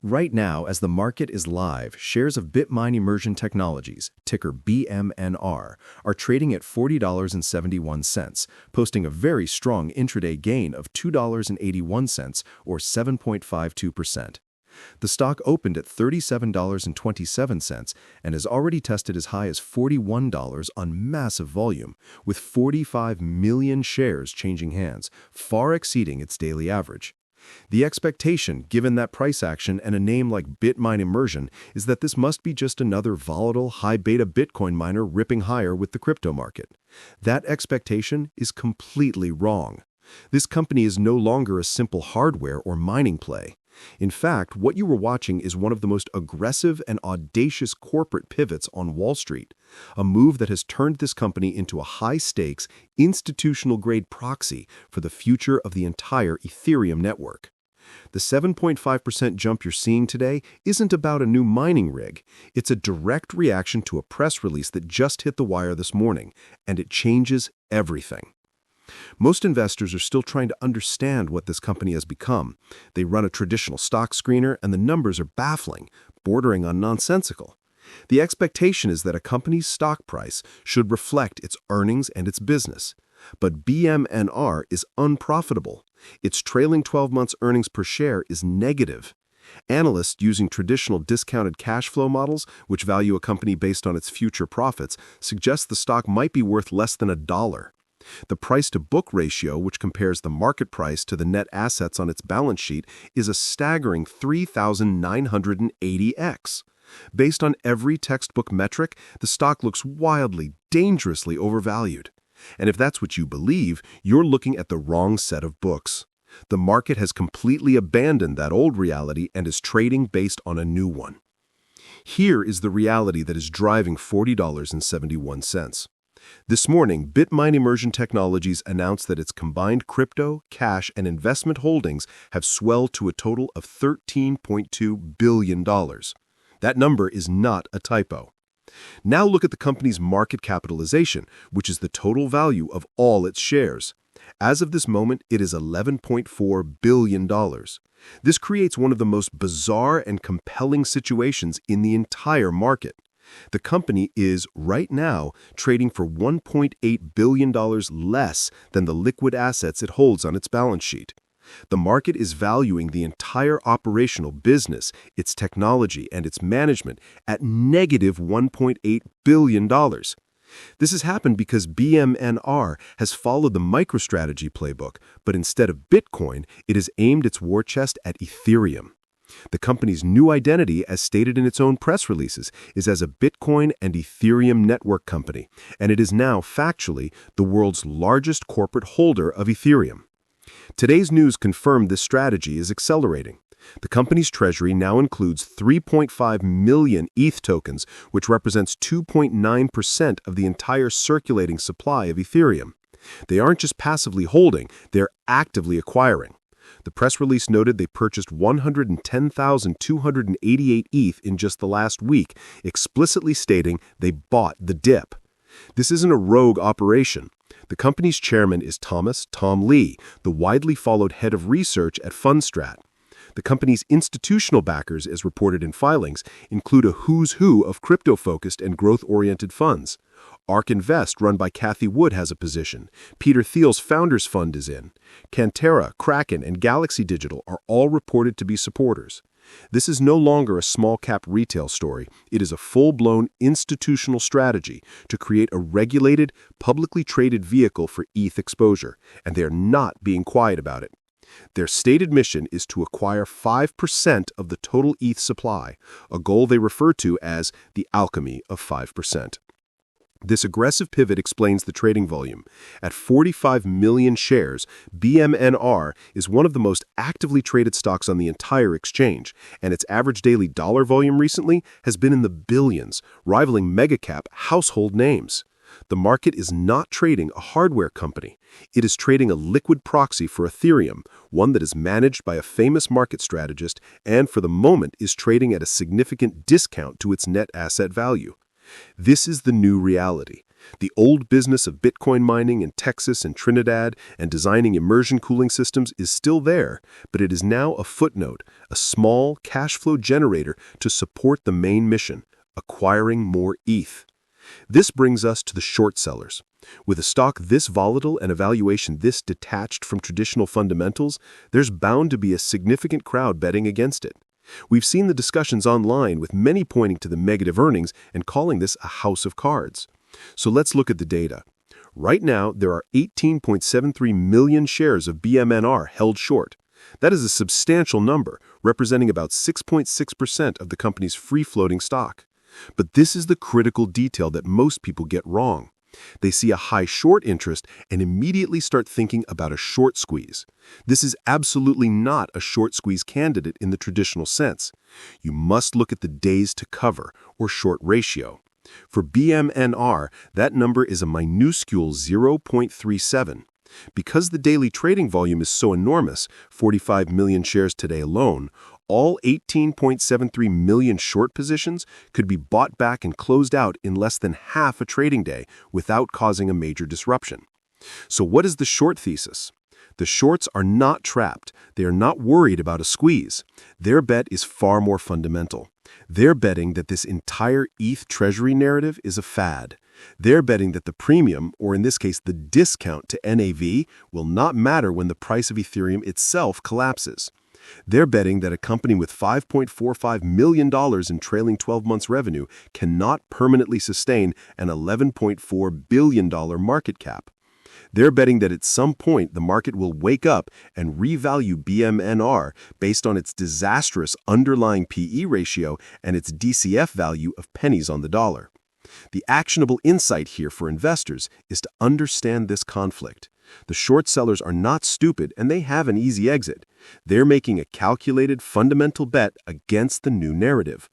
Right now, as the market is live, shares of Bitmine Immersion Technologies, ticker BMNR, are trading at $40.71, posting a very strong intraday gain of $2.81 or 7.52%. The stock opened at $37.27 and has already tested as high as $41 on massive volume, with 45 million shares changing hands, far exceeding its daily average. The expectation, given that price action and a name like Bitmine Immersion, is that this must be just another volatile, high-beta Bitcoin miner ripping higher with the crypto market. That expectation is completely wrong. This company is no longer a simple hardware or mining play. In fact, what you were watching is one of the most aggressive and audacious corporate pivots on Wall Street, a move that has turned this company into a high-stakes, institutional-grade proxy for the future of the entire Ethereum network. The 7.5% jump you're seeing today isn't about a new mining rig. It's a direct reaction to a press release that just hit the wire this morning, and it changes everything. Most investors are still trying to understand what this company has become. They run a traditional stock screener, and the numbers are baffling, bordering on nonsensical. The expectation is that a company's stock price should reflect its earnings and its business. But BMNR is unprofitable. Its trailing 12 months earnings per share is negative. Analysts using traditional discounted cash flow models, which value a company based on its future profits, suggest the stock might be worth less than $1. The price-to-book ratio, which compares the market price to the net assets on its balance sheet, is a staggering 3,980x. Based on every textbook metric, the stock looks wildly, dangerously overvalued. And if that's what you believe, you're looking at the wrong set of books. The market has completely abandoned that old reality and is trading based on a new one. Here is the reality that is driving $40.71. This morning, Bitmine Immersion Technologies announced that its combined crypto, cash, and investment holdings have swelled to a total of $13.2 billion. That number is not a typo. Now look at the company's market capitalization, which is the total value of all its shares. As of this moment, it is $11.4 billion. This creates one of the most bizarre and compelling situations in the entire market. The company is, right now, trading for $1.8 billion less than the liquid assets it holds on its balance sheet. The market is valuing the entire operational business, its technology, and its management at negative $1.8 billion. This has happened because BMNR has followed the MicroStrategy playbook, but instead of Bitcoin, it has aimed its war chest at Ethereum. The company's new identity, as stated in its own press releases, is as a Bitcoin and Ethereum network company, and it is now, factually, the world's largest corporate holder of Ethereum. Today's news confirmed this strategy is accelerating. The company's treasury now includes 3.5 million ETH tokens, which represents 2.9% of the entire circulating supply of Ethereum. They aren't just passively holding, they're actively acquiring. The press release noted they purchased 110,288 ETH in just the last week, explicitly stating they bought the dip. This isn't a rogue operation. The company's chairman is Tom Lee, the widely followed head of research at Fundstrat. The company's institutional backers, as reported in filings, include a who's who of crypto-focused and growth-oriented funds. ARK Invest, run by Cathie Wood, has a position. Peter Thiel's Founders Fund is in. Cantera, Kraken, and Galaxy Digital are all reported to be supporters. This is no longer a small-cap retail story. It is a full-blown institutional strategy to create a regulated, publicly traded vehicle for ETH exposure, and they are not being quiet about it. Their stated mission is to acquire 5% of the total ETH supply, a goal they refer to as the alchemy of 5%. This aggressive pivot explains the trading volume. At 45 million shares, BMNR is one of the most actively traded stocks on the entire exchange, and its average daily dollar volume recently has been in the billions, rivaling megacap household names. The market is not trading a hardware company. It is trading a liquid proxy for Ethereum, one that is managed by a famous market strategist and, for the moment, is trading at a significant discount to its net asset value. This is the new reality. The old business of Bitcoin mining in Texas and Trinidad and designing immersion cooling systems is still there, but it is now a footnote, a small cash flow generator to support the main mission, acquiring more ETH. This brings us to the short sellers. With a stock this volatile and a valuation this detached from traditional fundamentals, there's bound to be a significant crowd betting against it. We've seen the discussions online with many pointing to the negative earnings and calling this a house of cards. So let's look at the data. Right now, there are 18.73 million shares of BMNR held short. That is a substantial number, representing about 6.6% of the company's free-floating stock. But this is the critical detail that most people get wrong. They see a high short interest and immediately start thinking about a short squeeze. This is absolutely not a short squeeze candidate in the traditional sense. You must look at the days to cover, or short ratio. For BMNR, that number is a minuscule 0.37. Because the daily trading volume is so enormous, 45 million shares today alone, all 18.73 million short positions could be bought back and closed out in less than half a trading day without causing a major disruption. So what is the short thesis? The shorts are not trapped. They are not worried about a squeeze. Their bet is far more fundamental. They're betting that this entire ETH treasury narrative is a fad. They're betting that the premium, or in this case the discount to NAV, will not matter when the price of Ethereum itself collapses. They're betting that a company with $5.45 million in trailing 12 months revenue cannot permanently sustain an $11.4 billion market cap. They're betting that at some point the market will wake up and revalue BMNR based on its disastrous underlying PE ratio and its DCF value of pennies on the dollar. The actionable insight here for investors is to understand this conflict. The short sellers are not stupid and they have an easy exit. They're making a calculated fundamental bet against the new narrative.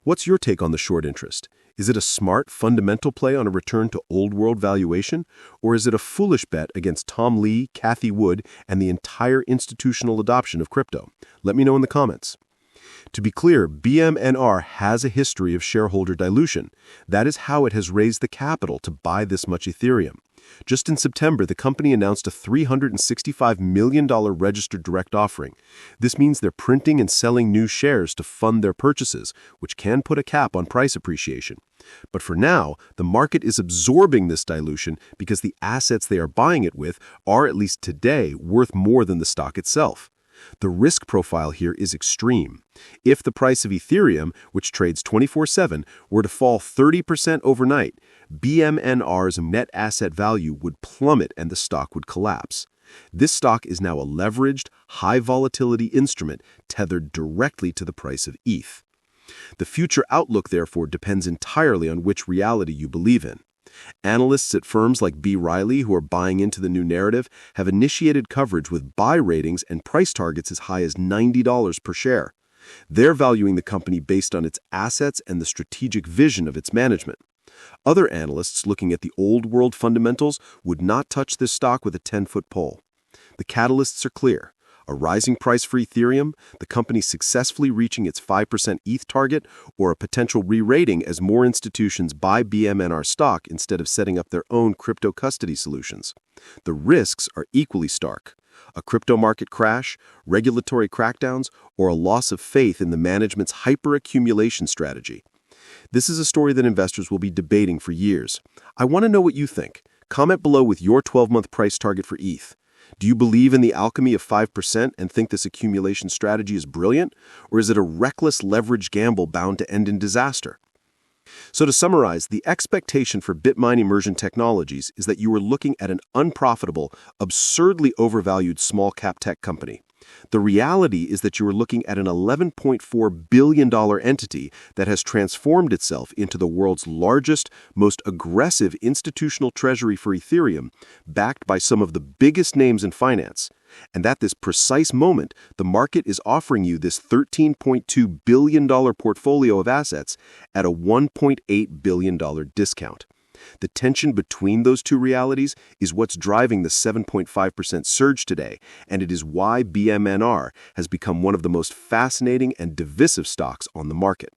What's your take on the short interest? Is it a smart fundamental play on a return to old world valuation? Or is it a foolish bet against Tom Lee, Cathie Wood, and the entire institutional adoption of crypto? Let me know in the comments. To be clear, BMNR has a history of shareholder dilution. That is how it has raised the capital to buy this much Ethereum. Just in September, the company announced a $365 million registered direct offering. This means they're printing and selling new shares to fund their purchases, which can put a cap on price appreciation. But for now, the market is absorbing this dilution because the assets they are buying it with are, at least today, worth more than the stock itself. The risk profile here is extreme. If the price of Ethereum, which trades 24/7, were to fall 30% overnight, BMNR's net asset value would plummet and the stock would collapse. This stock is now a leveraged, high-volatility instrument tethered directly to the price of ETH. The future outlook, therefore, depends entirely on which reality you believe in. Analysts at firms like B. Riley, who are buying into the new narrative, have initiated coverage with buy ratings and price targets as high as $90 per share. They're valuing the company based on its assets and the strategic vision of its management. Other analysts looking at the old world fundamentals would not touch this stock with a 10-foot pole. The catalysts are clear. A rising price for Ethereum, the company successfully reaching its 5% ETH target, or a potential re-rating as more institutions buy BMNR stock instead of setting up their own crypto custody solutions. The risks are equally stark. A crypto market crash, regulatory crackdowns, or a loss of faith in the management's hyper-accumulation strategy. This is a story that investors will be debating for years. I want to know what you think. Comment below with your 12-month price target for ETH. Do you believe in the alchemy of 5% and think this accumulation strategy is brilliant? Or is it a reckless leverage gamble bound to end in disaster? So to summarize, the expectation for Bitmine Immersion Technologies is that you are looking at an unprofitable, absurdly overvalued small-cap tech company. The reality is that you are looking at an $11.4 billion entity that has transformed itself into the world's largest, most aggressive institutional treasury for Ethereum, backed by some of the biggest names in finance. And at this precise moment, the market is offering you this $13.2 billion portfolio of assets at a $1.8 billion discount. The tension between those two realities is what's driving the 7.5% surge today, and it is why BMNR has become one of the most fascinating and divisive stocks on the market.